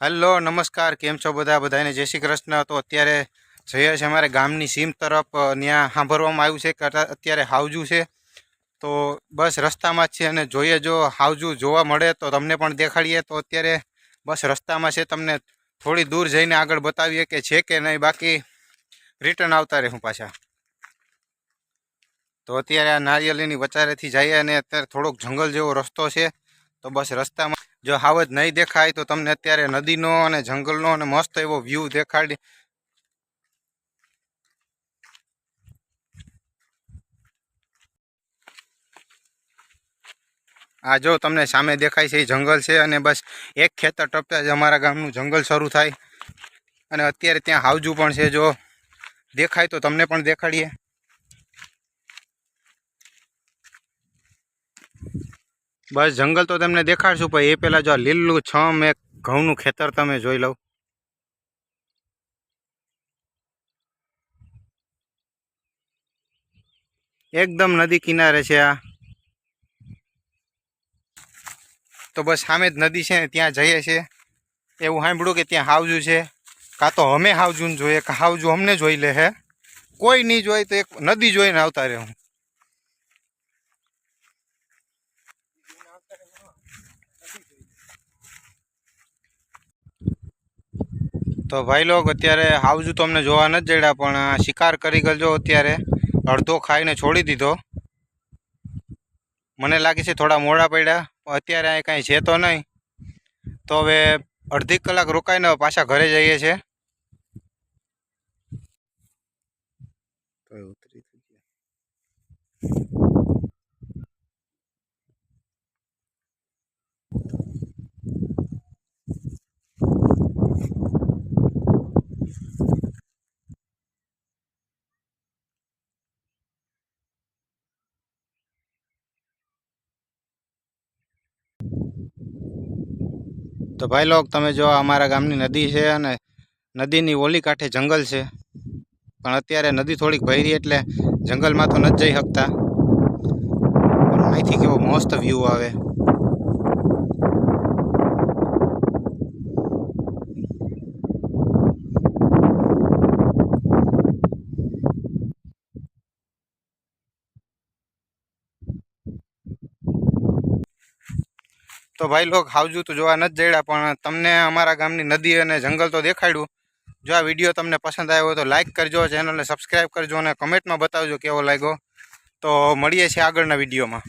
Hello નમસ્કાર, કેમ છો બધાને જય શ્રી કૃષ્ણ। તો અત્યારે જઈએ છીએ અમારે ગામની સીમ તરફ। ત્યાં સાંભળવામાં આવ્યું છે કે અત્યારે હાવજુ છે, તો બસ રસ્તામાં જ છે અને જોઈએ જો હાવજુ જોવા મળે તો તમને પણ દેખાડીએ। તો અત્યારે બસ રસ્તામાં છે, તમને થોડી દૂર જઈને આગળ બતાવીએ કે છે કે નહીં, બાકી રિટર્ન આવતા રહે હું પાછા। તો અત્યારે આ નારિયેળીની વચારેથી જઈએ અને અત્યારે થોડોક જંગલ જેવો રસ્તો છે, તો બસ રસ્તામાં જો હાવ જ નહીં દેખાય તો તમને અત્યારે નદીનો અને જંગલનો અને મસ્ત એવો વ્યૂ દેખાડી। આ જો તમને સામે દેખાય છે એ જંગલ છે, અને બસ એક ખેતર ટપતા જ અમારા ગામનું જંગલ શરૂ થાય। અને અત્યારે ત્યાં હાવજુ પણ છે, જો દેખાય તો તમને પણ દેખાડીએ। બસ જંગલ તો તમને દેખાડશું, પણ એ પહેલાં જો લીલું છમ એક ઘઉંનું ખેતર તમે જોઈ લો। એકદમ નદી કિનારે છે આ। તો બસ સામે જ નદી છે ને ત્યાં જઈએ છીએ। એવું સાંભળ્યું કે ત્યાં હાવજુ છે, કાં તો અમે હાવજુને જોઈએ કે હાવજુ અમને જોઈ લે હે। કોઈ નહીં જોઈ તો એક નદી જોઈને આવતા રહે હું। તો ભાઈ લોગ અત્યારે હાવજુ તો અમને જોવા નથી જડ્યા, પણ શિકાર કરી ગયો અત્યારે અડધો ખાઈને છોડી દીધો। મને લાગે છે થોડા મોડા પડ્યા, અત્યારે અહીં કાંઈ છે તો નહીં। તો હવે અડધી કલાક રોકાઈને પાછા ઘરે જઈએ છીએ। તો ભાઈ લોગ તમે જો અમારા ગામની નદી છે અને નદીની ઓલી કાંઠે જંગલ છે, પણ અત્યારે નદી થોડીક ભરી એટલે જંગલમાં તો નથી જઈ શકતા। પણ અહીંથી કેવો મસ્ત વ્યૂ આવે। તો ભાઈ લોગ હાવજુ તો જોવા નથી જડ્યા, પણ તમને અમારા ગામની નદી અને જંગલ તો દેખાડ્યું। જો આ વિડીયો તમને પસંદ આવ્યો હોય તો લાઇક કરજો, ચેનલને સબસ્ક્રાઈબ કરજો અને કમેન્ટમાં બતાવજો કેવો લાગ્યો। તો મળીએ છીએ આગળના વિડીયોમાં।